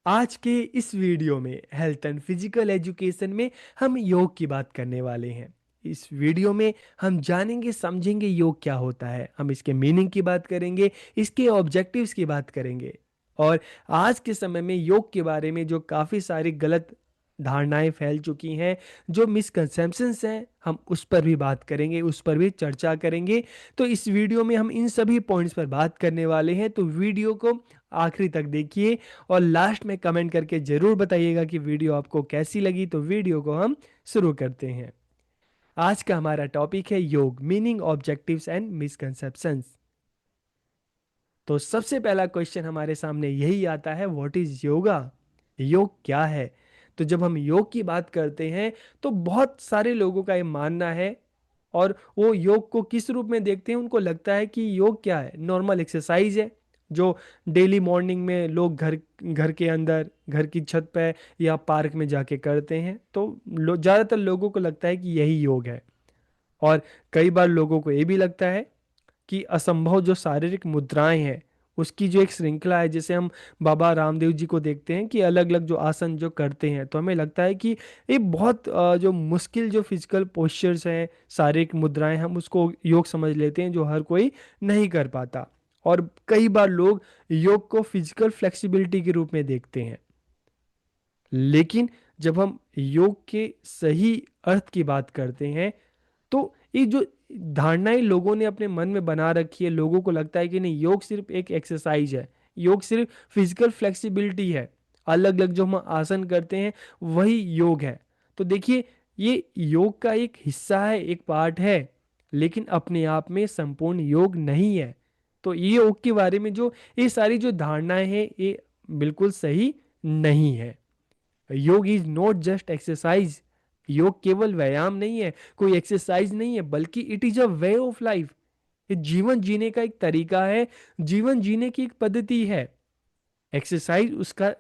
आज के इस वीडियो में हेल्थ एंड फिजिकल एजुकेशन में हम योग की बात करने वाले हैं। इस वीडियो में हम जानेंगे समझेंगे योग क्या होता है, हम इसके मीनिंग की बात करेंगे, इसके ऑब्जेक्टिव्स की बात करेंगे और आज के समय में योग के बारे में जो काफ़ी सारी गलत धारणाएं फैल चुकी हैं, जो मिसकंसेप्शंस हैं, हम उस पर भी बात करेंगे, उस पर भी चर्चा करेंगे। तो इस वीडियो में हम इन सभी पॉइंट्स पर बात करने वाले हैं, तो वीडियो को आखिरी तक देखिए और लास्ट में कमेंट करके जरूर बताइएगा कि वीडियो आपको कैसी लगी। तो वीडियो को हम शुरू करते हैं। आज का हमारा टॉपिक है योग, मीनिंग, ऑब्जेक्टिव्स एंड मिसकंसेप्शंस। तो सबसे पहला क्वेश्चन हमारे सामने यही आता है, व्हाट इज योगा? योग क्या है? तो जब हम योग की बात करते हैं तो बहुत सारे लोगों का ये मानना है और वो योग को किस रूप में देखते हैं, उनको लगता है कि योग क्या है, नॉर्मल एक्सरसाइज है जो डेली मॉर्निंग में लोग घर घर के अंदर, घर की छत पे या पार्क में जाके करते हैं। तो ज़्यादातर लोगों को लगता है कि यही योग है। और कई बार लोगों को ये भी लगता है कि असंभव जो शारीरिक मुद्राएं हैं, उसकी जो एक श्रृंखला है, जैसे हम बाबा रामदेव जी को देखते हैं कि अलग अलग जो आसन जो करते हैं, तो हमें लगता है कि ये बहुत जो मुश्किल जो फिजिकल पोस्चर्स हैं, शारीरिक मुद्राएं, हम उसको योग समझ लेते हैं जो हर कोई नहीं कर पाता। और कई बार लोग योग को फिजिकल फ्लेक्सिबिलिटी के रूप में देखते हैं। लेकिन जब हम योग के सही अर्थ की बात करते हैं तो ये जो धारणाएं लोगों ने अपने मन में बना रखी है, लोगों को लगता है कि नहीं, योग सिर्फ एक एक्सरसाइज है, योग सिर्फ फिजिकल फ्लेक्सिबिलिटी है, अलग अलग जो हम आसन करते हैं वही योग है। तो देखिए, ये योग का एक हिस्सा है, एक पार्ट है, लेकिन अपने आप में संपूर्ण योग नहीं है। तो ये योग के बारे में जो ये सारी जो धारणाएं हैं, ये बिल्कुल सही नहीं है। योग इज नॉट जस्ट एक्सरसाइज। योग केवल व्यायाम नहीं है, कोई एक्सरसाइज नहीं है, बल्कि it is a way of life. ये जीवन जीने का एक तरीका है, जीवन जीने की एक पद्धति है। एक्सरसाइज उसका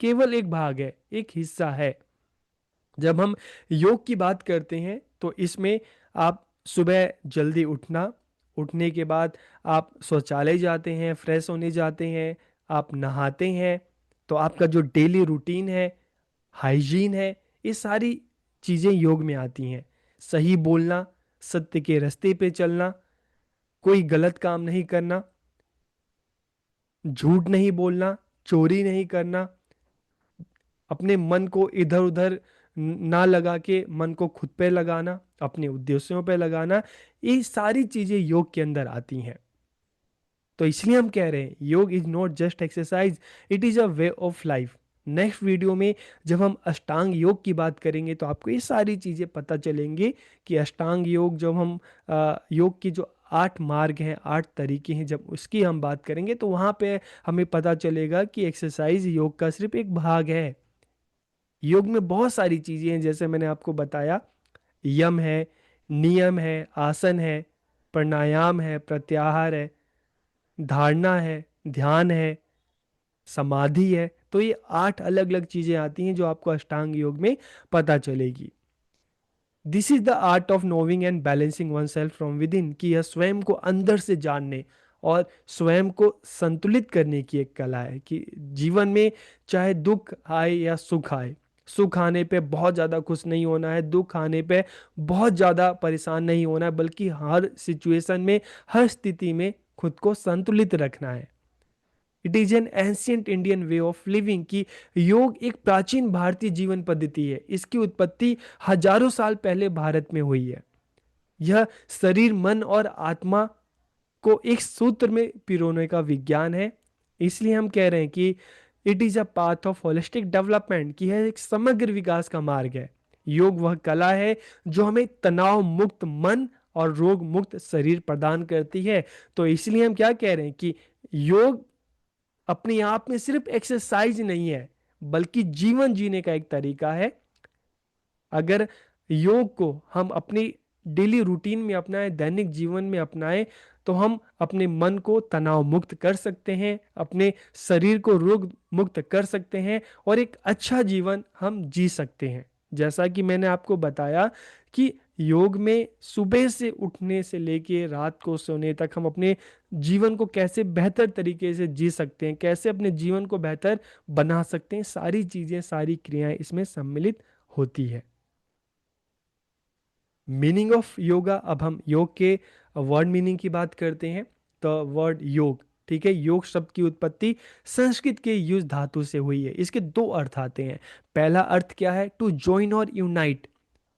केवल एक भाग है, एक हिस्सा है। जब हम योग की बात करते हैं तो इसमें आप सुबह जल्दी उठना, उठने के बाद आप शौचालय जाते हैं, फ्रेश होने जाते हैं, आप नहाते हैं, तो आपका जो डेली रूटीन है, हाइजीन है, ये सारी चीजें योग में आती हैं। सही बोलना, सत्य के रास्ते पे चलना, कोई गलत काम नहीं करना, झूठ नहीं बोलना, चोरी नहीं करना, अपने मन को इधर उधर ना लगा के मन को खुद पे लगाना, अपने उद्देश्यों पे लगाना, ये सारी चीजें योग के अंदर आती हैं। तो इसलिए हम कह रहे हैं योग is not just exercise, it is a way of life. Next video में जब हम अष्टांग योग की बात करेंगे तो आपको ये सारी चीजें पता चलेंगी कि अष्टांग योग, जब हम योग की जो 8 मार्ग हैं, 8 तरीके हैं, जब उसकी हम बात करेंगे तो वहां पे हमें पता चलेगा कि एक्सरसाइज योग का सिर्फ एक भाग है। योग में बहुत सारी चीजें हैं, जैसे मैंने आपको बताया, यम है, नियम है, आसन है, प्राणायाम है, प्रत्याहार है, धारणा है, ध्यान है, समाधि है। तो ये 8 अलग अलग चीजें आती हैं जो आपको अष्टांग योग में पता चलेगी। This is the art of नोविंग and balancing one self from with in, कि यह स्वयं को अंदर से जानने और स्वयं को संतुलित करने की एक कला है। कि जीवन में चाहे दुख आए या सुख आए, सुख आने पे बहुत ज़्यादा खुश नहीं होना है, दुख आने पे बहुत ज़्यादा परेशान नहीं होना है, बल्कि हर सिचुएशन में, हर स्थिति में खुद को संतुलित रखना है। It is an ancient Indian way of living, की योग एक प्राचीन भारतीय जीवन पद्धति है। इसकी उत्पत्ति हजारों साल पहले भारत में हुई है। यह शरीर, मन और आत्मा को एक सूत्र में पिरोने का विज्ञान है। इसलिए हम कह रहे हैं कि it is a path of holistic development, की है एक समग्र विकास का मार्ग है। योग वह कला है जो हमें तनाव मुक्त मन और रोग मुक्त शरीर प्रदान करती है। तो इसलिए हम क्या कह रहे हैं कि योग अपने आप में सिर्फ एक्सरसाइज नहीं है, बल्कि जीवन जीने का एक तरीका है। अगर योग को हम अपनी डेली रूटीन में अपनाएं, दैनिक जीवन में अपनाएं, तो हम अपने मन को तनाव मुक्त कर सकते हैं, अपने शरीर को रोग मुक्त कर सकते हैं और एक अच्छा जीवन हम जी सकते हैं। जैसा कि मैंने आपको बताया कि योग में सुबह से उठने से लेके रात को सोने तक हम अपने जीवन को कैसे बेहतर तरीके से जी सकते हैं, कैसे अपने जीवन को बेहतर बना सकते हैं, सारी चीजें, सारी क्रियाएं इसमें सम्मिलित होती है। मीनिंग ऑफ योगा, अब हम योग के वर्ड मीनिंग की बात करते हैं। तो वर्ड योग, ठीक है, योग शब्द की उत्पत्ति संस्कृत के युज धातु से हुई है। इसके दो अर्थ आते हैं। पहला अर्थ क्या है? टू जॉइन और यूनाइट।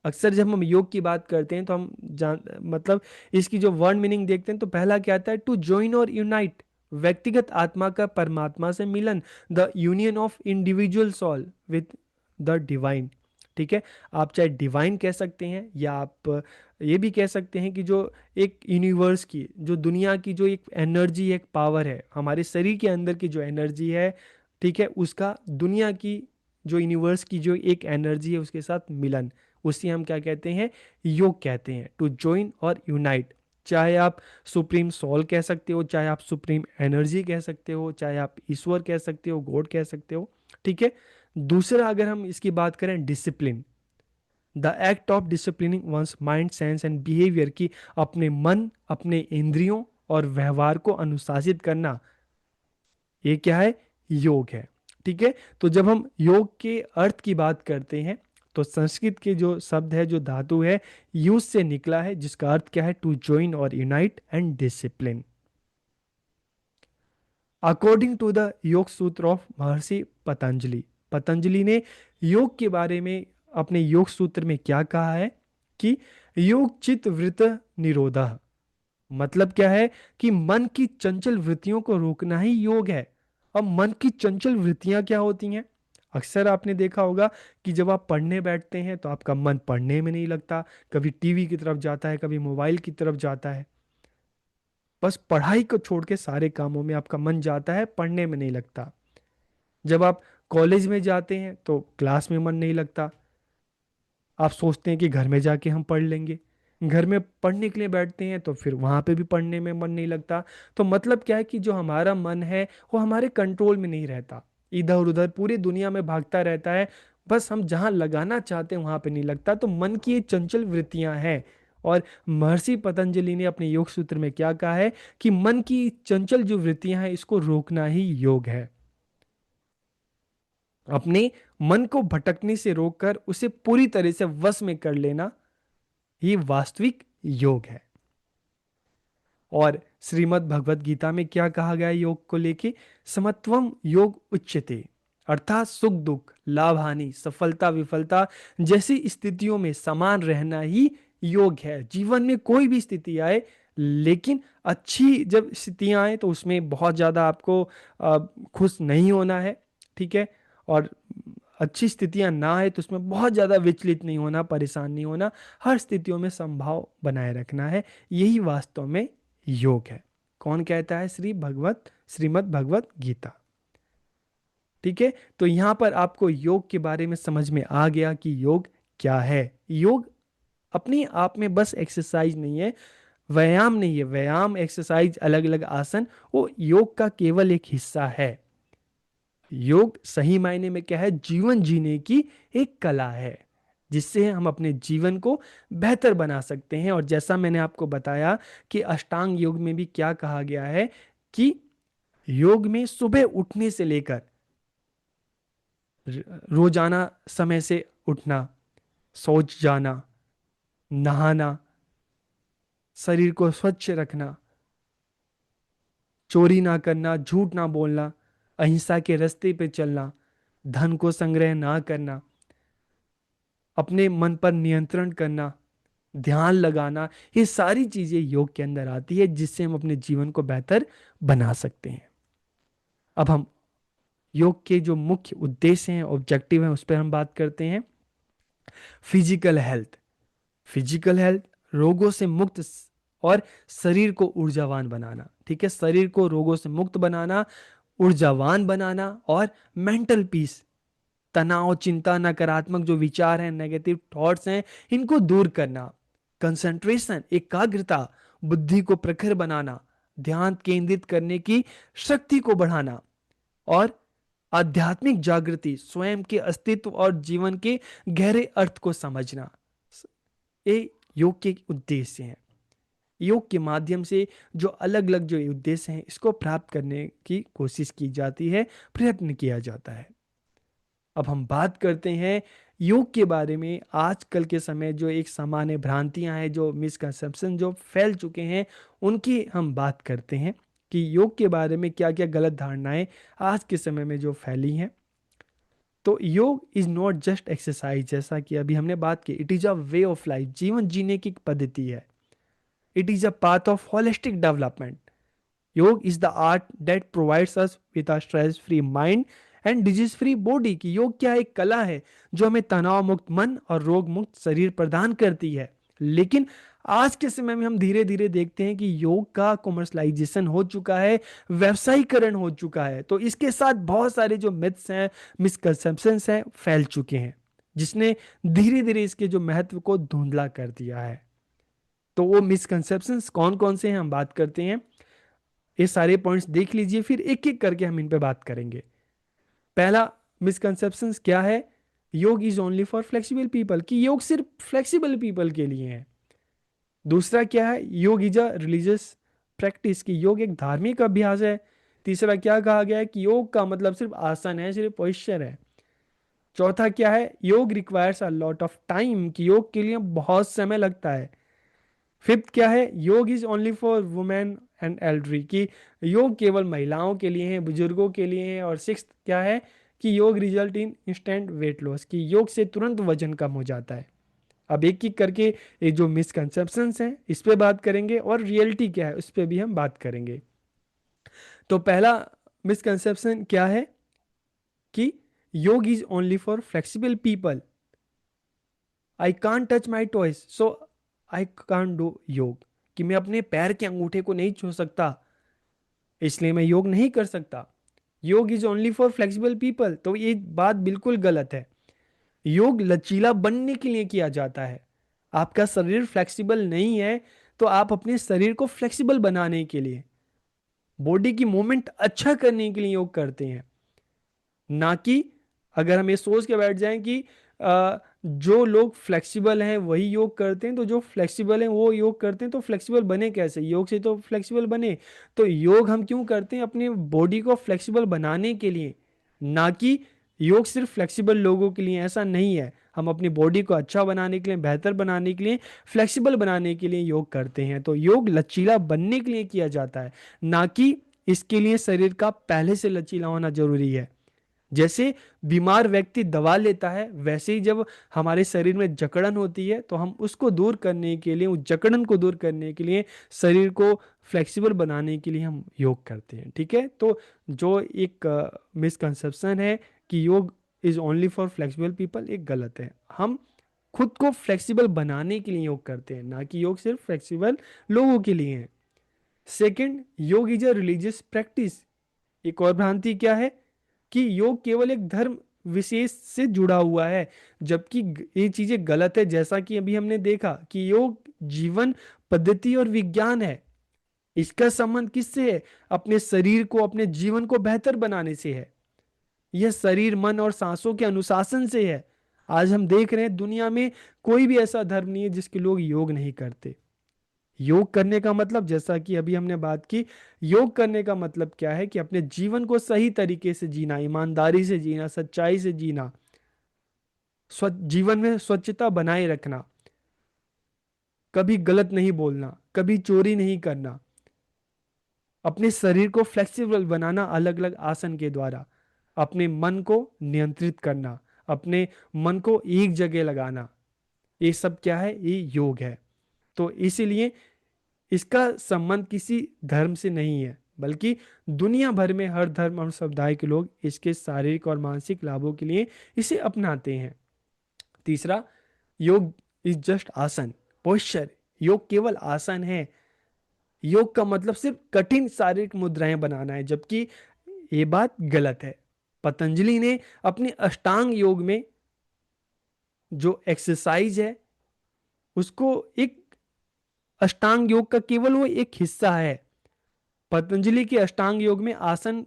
अक्सर जब हम योग की बात करते हैं तो हम जान मतलब इसकी जो वर्ड मीनिंग देखते हैं तो पहला क्या आता है? टू जॉइन और यूनाइट, व्यक्तिगत आत्मा का परमात्मा से मिलन, the union of individual soul with the divine. ठीक है, आप चाहे डिवाइन कह सकते हैं या आप ये भी कह सकते हैं कि जो एक यूनिवर्स की, जो दुनिया की जो एक एनर्जी, एक पावर है, हमारे शरीर के अंदर की जो एनर्जी है, ठीक है, उसका दुनिया की, जो यूनिवर्स की जो एक एनर्जी है उसके साथ मिलन, उसी हम क्या कहते हैं? योग कहते हैं। टू जॉइन और यूनाइट, चाहे आप सुप्रीम सोल कह सकते हो, चाहे आप सुप्रीम एनर्जी कह सकते हो, चाहे आप ईश्वर कह सकते हो, गॉड कह सकते हो। ठीक है। दूसरा अगर हम इसकी बात करें, discipline, the act of disciplining once mind, sense and behaviour, की अपने मन, अपने इंद्रियों और व्यवहार को अनुशासित करना, ये क्या है? योग है। ठीक है। तो जब हम योग के अर्थ की बात करते हैं तो संस्कृत के जो शब्द है, जो धातु है, यूज से निकला है, जिसका अर्थ क्या है? टू जॉइन और unite and discipline. According to the yoga sutra of महर्षि पतंजलि, पतंजलि ने योग के बारे में अपने योग सूत्र में क्या कहा है कि योग चित्त वृत्त निरोधः, मतलब क्या है कि मन की चंचल वृत्तियों को रोकना ही योग है। अब मन की चंचल वृत्तियां क्या होती हैं? अक्सर आपने देखा होगा कि जब आप पढ़ने बैठते हैं तो आपका मन पढ़ने में नहीं लगता, कभी टीवी की तरफ जाता है, कभी मोबाइल की तरफ जाता है। बस पढ़ाई को छोड़ के सारे कामों में आपका मन जाता है, पढ़ने में नहीं लगता। जब आप कॉलेज में जाते हैं तो क्लास में मन नहीं लगता, आप सोचते हैं कि घर में जाके हम पढ़ लेंगे। घर में पढ़ने के लिए बैठते हैं तो फिर वहां पे भी पढ़ने में मन नहीं लगता। तो मतलब क्या है कि जो हमारा मन है वो हमारे कंट्रोल में नहीं रहता, इधर उधर पूरी दुनिया में भागता रहता है। बस हम जहां लगाना चाहते हैं वहां पे नहीं लगता। तो मन की ये चंचल वृत्तियां हैं। और महर्षि पतंजलि ने अपने योग सूत्र में क्या कहा है कि मन की चंचल जो वृत्तियां हैं इसको रोकना ही योग है। अपने मन को भटकने से रोककर उसे पूरी तरह से वश में कर लेना, ये वास्तविक योग है। और श्रीमद् भगवत गीता में क्या कहा गया है योग को लेके? समत्वम योग उच्यते, अर्थात सुख दुख, लाभ हानि, सफलता विफलता जैसी स्थितियों में समान रहना ही योग है। जीवन में कोई भी स्थिति आए, लेकिन अच्छी जब स्थितियां आए तो उसमें बहुत ज्यादा आपको खुश नहीं होना है। ठीक है। और अच्छी स्थितियां ना आए तो उसमें बहुत ज्यादा विचलित नहीं होना, परेशान नहीं होना, हर स्थितियों में समभाव बनाए रखना है। यही वास्तव में योग है। कौन कहता है? श्रीमद् भगवत गीता। ठीक है। तो यहां पर आपको योग के बारे में समझ में आ गया कि योग क्या है। योग अपने आप में बस एक्सरसाइज नहीं है, व्यायाम नहीं है। व्यायाम, एक्सरसाइज, अलग अलग आसन, वो योग का केवल एक हिस्सा है। योग सही मायने में क्या है? जीवन जीने की एक कला है, जिससे हम अपने जीवन को बेहतर बना सकते हैं। और जैसा मैंने आपको बताया कि अष्टांग योग में भी क्या कहा गया है कि योग में सुबह उठने से लेकर रोजाना समय से उठना, शौच जाना, नहाना, शरीर को स्वच्छ रखना, चोरी ना करना, झूठ ना बोलना, अहिंसा के रास्ते पे चलना, धन को संग्रह ना करना, अपने मन पर नियंत्रण करना, ध्यान लगाना, ये सारी चीजें योग के अंदर आती है, जिससे हम अपने जीवन को बेहतर बना सकते हैं। अब हम योग के जो मुख्य उद्देश्य हैं, ऑब्जेक्टिव हैं, उस पर हम बात करते हैं। फिजिकल हेल्थ, फिजिकल हेल्थ, रोगों से मुक्त और शरीर को ऊर्जावान बनाना। ठीक है, शरीर को रोगों से मुक्त बनाना, ऊर्जावान बनाना। और मेंटल पीस, तनाव, चिंता, नकारात्मक जो विचार हैं, नेगेटिव थॉट्स हैं, इनको दूर करना। कंसंट्रेशन, एकाग्रता, बुद्धि को प्रखर बनाना, ध्यान केंद्रित करने की शक्ति को बढ़ाना। और आध्यात्मिक जागृति, स्वयं के अस्तित्व और जीवन के गहरे अर्थ को समझना, ये योग के उद्देश्य हैं। योग के माध्यम से जो अलग अलग जो उद्देश्य हैं इसको प्राप्त करने की कोशिश की जाती है, प्रयत्न किया जाता है। अब हम बात करते हैं योग के बारे में। आजकल के समय जो एक सामान्य भ्रांतियां हैं, जो मिसकंसेप्शन जो फैल चुके हैं, उनकी हम बात करते हैं कि योग के बारे में क्या क्या गलत धारणाएं आज के समय में जो फैली हैं। तो योग इज नॉट जस्ट एक्सरसाइज, जैसा कि अभी हमने बात की, it is a way of life, जीवन जीने की एक पद्धति है। It is a path of holistic development. Yoga is the art that provides us with a stress free mind and disease free body. की योग क्या है? एक कला है जो हमें तनाव मुक्त मन और रोग मुक्त शरीर प्रदान करती है। लेकिन आज के समय में हम धीरे धीरे देखते हैं कि योग का कॉमर्शलाइजेशन हो चुका है, व्यवसायीकरण हो चुका है। तो इसके साथ बहुत सारे जो मिथ्स हैं, मिसकंसेप्शंस हैं, फैल चुके हैं, जिसने धीरे धीरे इसके जो महत्व को धुंधला कर दिया है। तो वो मिसकंसेप्शंस कौन कौन से हैं हम बात करते हैं। ये सारे पॉइंट्स देख लीजिए, फिर एक एक करके हम इन पे बात करेंगे। पहला मिसकंसेप्शंस क्या है? योग is only for flexible people, कि योग सिर्फ फ्लेक्सिबल पीपल के लिए है। दूसरा क्या है? योग इज अ रिलीजियस प्रैक्टिस, की योग एक धार्मिक अभ्यास है। तीसरा क्या कहा गया है? कि योग का मतलब सिर्फ आसन है, सिर्फ पोस्चर है। चौथा क्या है? योग requires a lot of time, कि योग के लिए बहुत समय लगता है। फिफ्थ क्या है? योग is only for women and elderly, की योग केवल महिलाओं के लिए है, बुजुर्गों के लिए है। और सिक्स्थ क्या है? कि योग result in instant weight loss, की योग से तुरंत वजन कम हो जाता है। अब एक एक करके ये जो मिसकंसेप्शंस हैं इस पे बात करेंगे, और रियलिटी क्या है उस पे भी हम बात करेंगे। तो पहला मिसकंसेप्शन क्या है? कि योग is only for flexible people. I can't touch my toys so I can't do योग, कि मैं अपने पैर के अंगूठे को नहीं छू सकता, इसलिए मैं योग नहीं कर सकता। योग is only for flexible people, तो ये बात बिल्कुल गलत है। योग लचीला बनने के लिए किया जाता है। आपका शरीर फ्लेक्सिबल नहीं है, तो आप अपने शरीर को फ्लेक्सिबल बनाने के लिए, बॉडी की मूवमेंट अच्छा करने के लिए योग करते हैं। ना कि अगर हम ये सोच के बैठ जाएं कि जो लोग फ्लेक्सिबल हैं वही योग करते हैं, तो जो फ्लेक्सिबल हैं वो योग करते हैं, तो फ्लेक्सिबल बने कैसे? योग से तो फ्लेक्सिबल बने। तो योग हम क्यों करते हैं? अपने बॉडी को फ्लेक्सिबल बनाने के लिए, ना कि योग सिर्फ फ्लेक्सिबल लोगों के लिए। ऐसा नहीं है। हम अपनी बॉडी को अच्छा बनाने के लिए, बेहतर बनाने के लिए, फ्लेक्सिबल बनाने के लिए योग करते हैं। तो योग लचीला बनने के लिए किया जाता है, ना कि इसके लिए शरीर का पहले से लचीला होना जरूरी है। जैसे बीमार व्यक्ति दवा लेता है, वैसे ही जब हमारे शरीर में जकड़न होती है तो हम उसको दूर करने के लिए, उस जकड़न को दूर करने के लिए, शरीर को फ्लेक्सिबल बनाने के लिए हम योग करते हैं। ठीक है। तो जो एक मिसकंसेप्शन है कि योग is only for flexible people, एक गलत है। हम खुद को फ्लेक्सिबल बनाने के लिए योग करते हैं, ना कि योग सिर्फ फ्लेक्सिबल लोगों के लिए है। सेकंड, योग इज अ रिलीजियस प्रैक्टिस। एक और भ्रांति क्या है? कि योग केवल एक धर्म विशेष से जुड़ा हुआ है, जबकि ये चीजें गलत है। जैसा कि अभी हमने देखा कि योग जीवन पद्धति और विज्ञान है। इसका संबंध किससे है? अपने शरीर को, अपने जीवन को बेहतर बनाने से है। यह शरीर, मन और सांसों के अनुशासन से है। आज हम देख रहे हैं दुनिया में कोई भी ऐसा धर्म नहीं है जिसके लोग योग नहीं करते। योग करने का मतलब, जैसा कि अभी हमने बात की, योग करने का मतलब क्या है? कि अपने जीवन को सही तरीके से जीना, ईमानदारी से जीना, सच्चाई से जीना, जीवन में स्वच्छता बनाए रखना, कभी गलत नहीं बोलना, कभी चोरी नहीं करना, अपने शरीर को फ्लेक्सिबल बनाना अलग अलग आसन के द्वारा, अपने मन को नियंत्रित करना, अपने मन को एक जगह लगाना, ये सब क्या है? ये योग है। तो इसीलिए इसका संबंध किसी धर्म से नहीं है, बल्कि दुनिया भर में हर धर्म और समुदाय के लोग इसके शारीरिक और मानसिक लाभों के लिए इसे अपनाते हैं। तीसरा, योग इज जस्ट आसन, पोस्चर। योग केवल आसन है। योग का मतलब सिर्फ कठिन शारीरिक मुद्राएं बनाना है, जबकि ये बात गलत है। पतंजलि ने अपने अष्टांग योग में जो एक्सरसाइज है उसको एक, अष्टांग योग का केवल वो एक हिस्सा है। पतंजलि के अष्टांग योग में आसन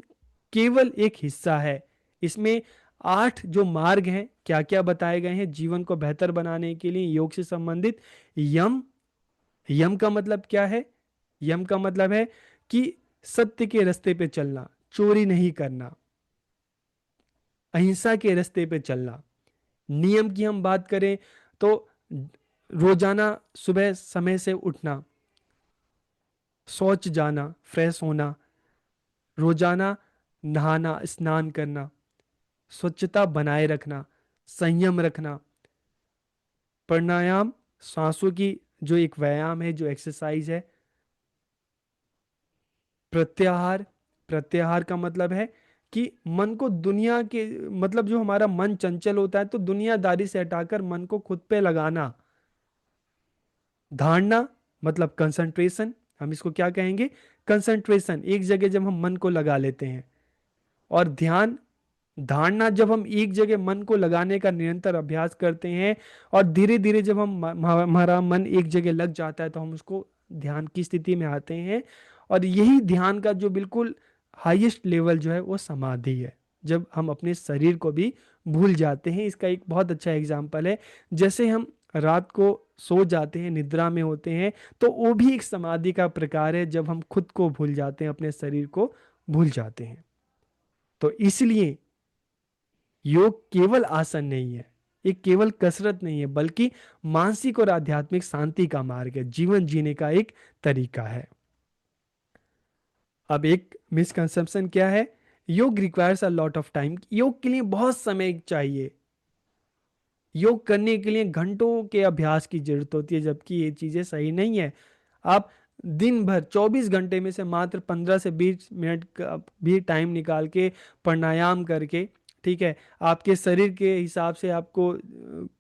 केवल एक हिस्सा है। इसमें 8 जो मार्ग हैं क्या क्या बताए गए हैं जीवन को बेहतर बनाने के लिए योग से संबंधित। यम, यम का मतलब क्या है? यम का मतलब है कि सत्य के रास्ते पे चलना, चोरी नहीं करना, अहिंसा के रास्ते पे चलना। नियम की हम बात करें तो रोजाना सुबह समय से उठना, शौच जाना, फ्रेश होना, रोजाना नहाना, स्नान करना, स्वच्छता बनाए रखना, संयम रखना, प्राणायाम, सांसों की जो एक व्यायाम है, जो एक्सरसाइज है, प्रत्याहार, प्रत्याहार का मतलब है कि मन को दुनिया के, मतलब जो हमारा मन चंचल होता है तो दुनियादारी से हटाकर मन को खुद पे लगाना। धारणा मतलब कंसंट्रेशन, हम इसको क्या कहेंगे? कंसंट्रेशन, एक जगह जब हम मन को लगा लेते हैं। और ध्यान, धारणा जब हम एक जगह मन को लगाने का निरंतर अभ्यास करते हैं और धीरे धीरे जब हमारा मन एक जगह लग जाता है तो हम उसको ध्यान की स्थिति में आते हैं। और यही ध्यान का जो बिल्कुल हाईएस्ट लेवल जो है वो समाधि है, जब हम अपने शरीर को भी भूल जाते हैं। इसका एक बहुत अच्छा एग्जाम्पल है, जैसे हम रात को सो जाते हैं, निद्रा में होते हैं, तो वो भी एक समाधि का प्रकार है, जब हम खुद को भूल जाते हैं, अपने शरीर को भूल जाते हैं। तो इसलिए योग केवल आसन नहीं है, ये केवल कसरत नहीं है, बल्कि मानसिक और आध्यात्मिक शांति का मार्ग है, जीवन जीने का एक तरीका है। अब एक मिसकंसेप्शन क्या है? योग requires a lot of time, योग के लिए बहुत समय चाहिए, योग करने के लिए घंटों के अभ्यास की जरूरत होती है, जबकि ये चीजें सही नहीं है। आप दिन भर 24 घंटे में से मात्र 15 से 20 मिनट का भी टाइम निकाल के प्राणायाम करके, ठीक है, आपके शरीर के हिसाब से आपको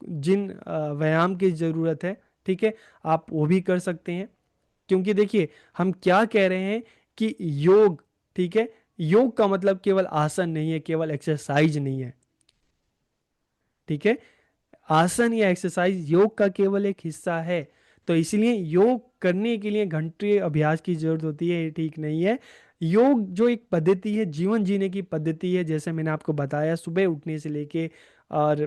जिन व्यायाम की जरूरत है, ठीक है, आप वो भी कर सकते हैं। क्योंकि देखिए हम क्या कह रहे हैं कि योग, ठीक है, योग का मतलब केवल आसन नहीं है, केवल एक्सरसाइज नहीं है, ठीक है, आसन या एक्सरसाइज योग का केवल एक हिस्सा है। तो इसलिए योग करने के लिए घंटे अभ्यास की जरूरत होती है, ये ठीक नहीं है। योग जो एक पद्धति है, जीवन जीने की पद्धति है, जैसे मैंने आपको बताया, सुबह उठने से लेके और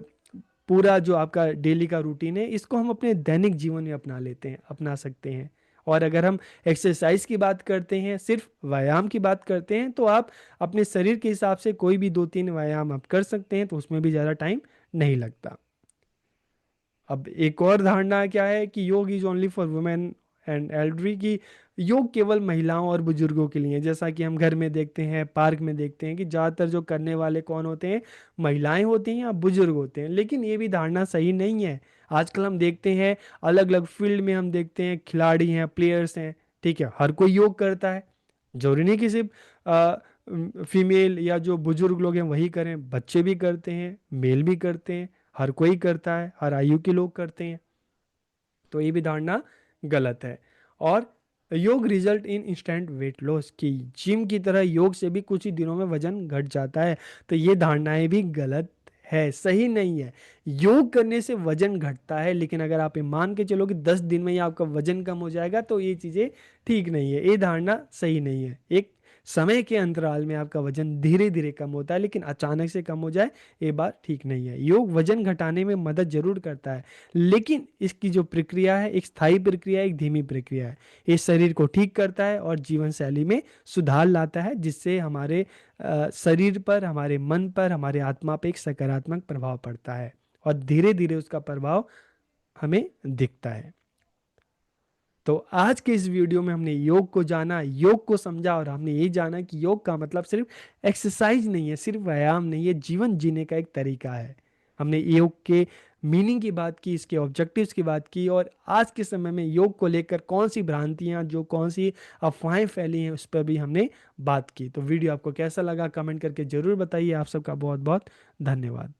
पूरा जो आपका डेली का रूटीन है, इसको हम अपने दैनिक जीवन में अपना लेते हैं, अपना सकते हैं। और अगर हम एक्सरसाइज की बात करते हैं, सिर्फ व्यायाम की बात करते हैं, तो आप अपने शरीर के हिसाब से कोई भी 2-3 व्यायाम आप कर सकते हैं, तो उसमें भी ज़्यादा टाइम नहीं लगता। अब एक और धारणा क्या है कि योग is only for women and elderly, की योग केवल महिलाओं और बुजुर्गों के लिए है। जैसा कि हम घर में देखते हैं, पार्क में देखते हैं कि ज़्यादातर जो करने वाले कौन होते हैं? महिलाएं होती हैं या बुजुर्ग होते हैं। लेकिन ये भी धारणा सही नहीं है। आजकल हम देखते हैं अलग अलग फील्ड में, हम देखते हैं खिलाड़ी हैं, प्लेयर्स हैं, ठीक है, हर कोई योग करता है। जरूरी नहीं कि सिर्फ फीमेल या जो बुजुर्ग लोग हैं वही करें, बच्चे भी करते हैं, मेल भी करते हैं, हर कोई करता है, हर आयु के लोग करते हैं। तो ये भी धारणा गलत है। और योग result in instant weight loss, की जिम की तरह योग से भी कुछ ही दिनों में वजन घट जाता है, तो ये धारणाएं भी गलत है, सही नहीं है। योग करने से वजन घटता है, लेकिन अगर आप ये मान के चलो कि 10 दिन में ही आपका वजन कम हो जाएगा, तो ये चीजें ठीक नहीं है, ये धारणा सही नहीं है। एक समय के अंतराल में आपका वजन धीरे धीरे कम होता है, लेकिन अचानक से कम हो जाए, ये बात ठीक नहीं है। योग वजन घटाने में मदद जरूर करता है, लेकिन इसकी जो प्रक्रिया है एक स्थायी प्रक्रिया है, एक धीमी प्रक्रिया है। ये शरीर को ठीक करता है और जीवन शैली में सुधार लाता है, जिससे हमारे शरीर पर, हमारे मन पर, हमारे आत्मा पर एक सकारात्मक प्रभाव पड़ता है और धीरे धीरे उसका प्रभाव हमें दिखता है। तो आज के इस वीडियो में हमने योग को जाना, योग को समझा, और हमने ये जाना कि योग का मतलब सिर्फ एक्सरसाइज नहीं है, सिर्फ व्यायाम नहीं है, जीवन जीने का एक तरीका है। हमने योग के मीनिंग की बात की, इसके ऑब्जेक्टिव्स की बात की, और आज के समय में योग को लेकर कौन सी भ्रांतियां, जो कौन सी अफवाहें फैली हैं, उस पर भी हमने बात की। तो वीडियो आपको कैसा लगा कमेंट करके जरूर बताइए। आप सबका बहुत बहुत धन्यवाद।